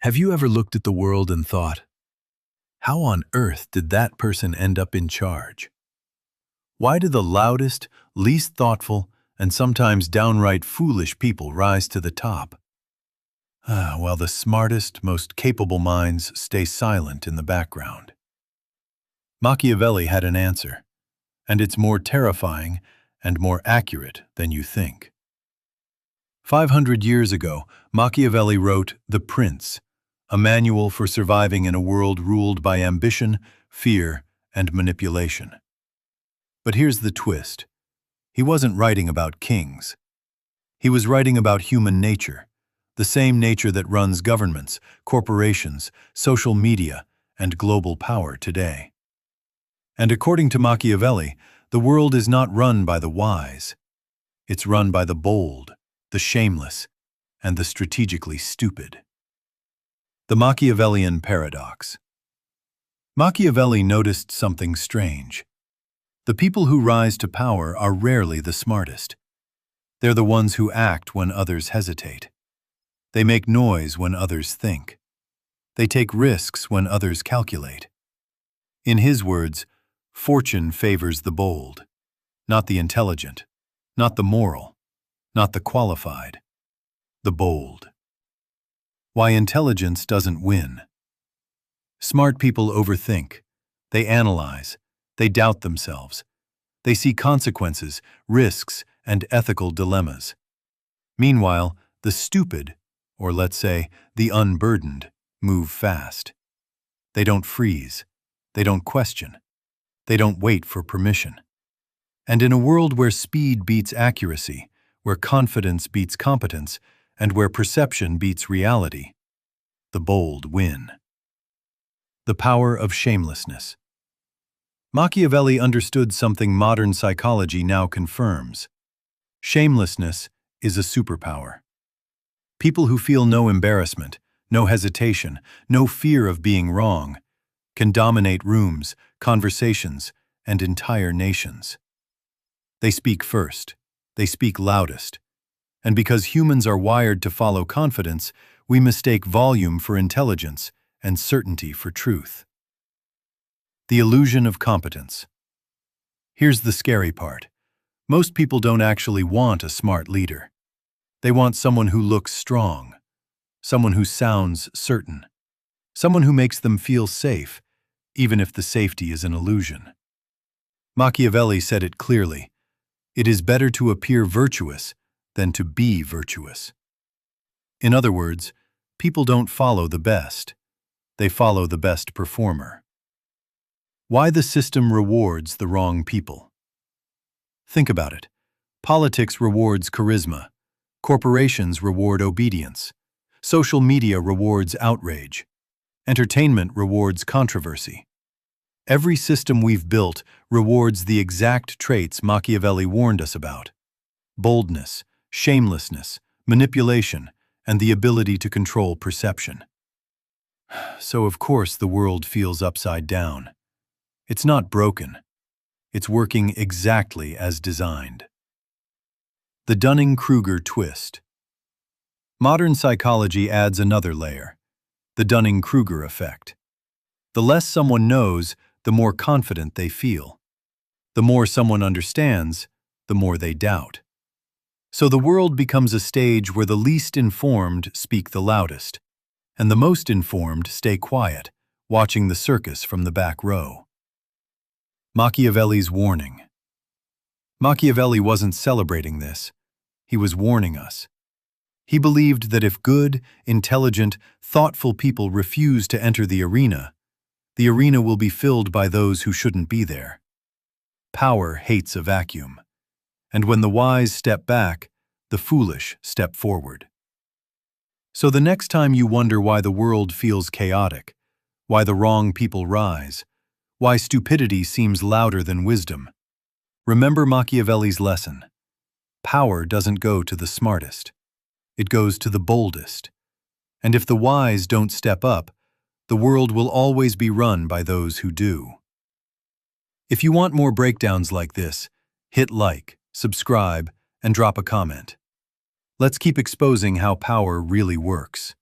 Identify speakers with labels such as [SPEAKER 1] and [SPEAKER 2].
[SPEAKER 1] Have you ever looked at the world and thought, how on earth did that person end up in charge? Why do the loudest, least thoughtful, and sometimes downright foolish people rise to the top, while the smartest, most capable minds stay silent in the background? Machiavelli had an answer, and it's more terrifying and more accurate than you think. 500 years ago, Machiavelli wrote The Prince, a manual for surviving in a world ruled by ambition, fear, and manipulation. But here's the twist. He wasn't writing about kings. He was writing about human nature, the same nature that runs governments, corporations, social media, and global power today. And according to Machiavelli, the world is not run by the wise. It's run by the bold, the shameless, and the strategically stupid. The Machiavellian paradox. Machiavelli noticed something strange. The people who rise to power are rarely the smartest. They're the ones who act when others hesitate. They make noise when others think. They take risks when others calculate. In his words, fortune favors the bold, not the intelligent, not the moral, not the qualified, the bold. Why intelligence doesn't win. Smart people overthink. They analyze. They doubt themselves. They see consequences, risks, and ethical dilemmas. Meanwhile, the stupid, or let's say, the unburdened, move fast. They don't freeze. They don't question. They don't wait for permission. And in a world where speed beats accuracy, where confidence beats competence, and where perception beats reality, the bold win. The power of shamelessness. Machiavelli understood something modern psychology now confirms. Shamelessness is a superpower. People who feel no embarrassment, no hesitation, no fear of being wrong, can dominate rooms, conversations, and entire nations. They speak first. They speak loudest. And because humans are wired to follow confidence, we mistake volume for intelligence and certainty for truth. The illusion of competence. Here's the scary part. Most people don't actually want a smart leader. They want someone who looks strong, someone who sounds certain, someone who makes them feel safe, even if the safety is an illusion. Machiavelli said it clearly. It is better to appear virtuous than to be virtuous. In other words, people don't follow the best. They follow the best performer. Why the system rewards the wrong people. Think about it. Politics rewards charisma. Corporations reward obedience. Social media rewards outrage. Entertainment rewards controversy. Every system we've built rewards the exact traits Machiavelli warned us about: boldness, shamelessness, manipulation, and the ability to control perception. So of course the world feels upside down. It's not broken. It's working exactly as designed. The Dunning-Kruger twist. Modern psychology adds another layer: the Dunning-Kruger effect. The less someone knows, the more confident they feel. The more someone understands, the more they doubt. So the world becomes a stage where the least informed speak the loudest, and the most informed stay quiet, watching the circus from the back row. Machiavelli's warning. Machiavelli wasn't celebrating this. He was warning us. He believed that if good, intelligent, thoughtful people refuse to enter the arena will be filled by those who shouldn't be there. Power hates a vacuum. And when the wise step back, the foolish step forward. So the next time you wonder why the world feels chaotic, why the wrong people rise, why stupidity seems louder than wisdom, remember Machiavelli's lesson. Power doesn't go to the smartest. It goes to the boldest. And if the wise don't step up, the world will always be run by those who do. If you want more breakdowns like this, hit like, subscribe, and drop a comment. Let's keep exposing how power really works.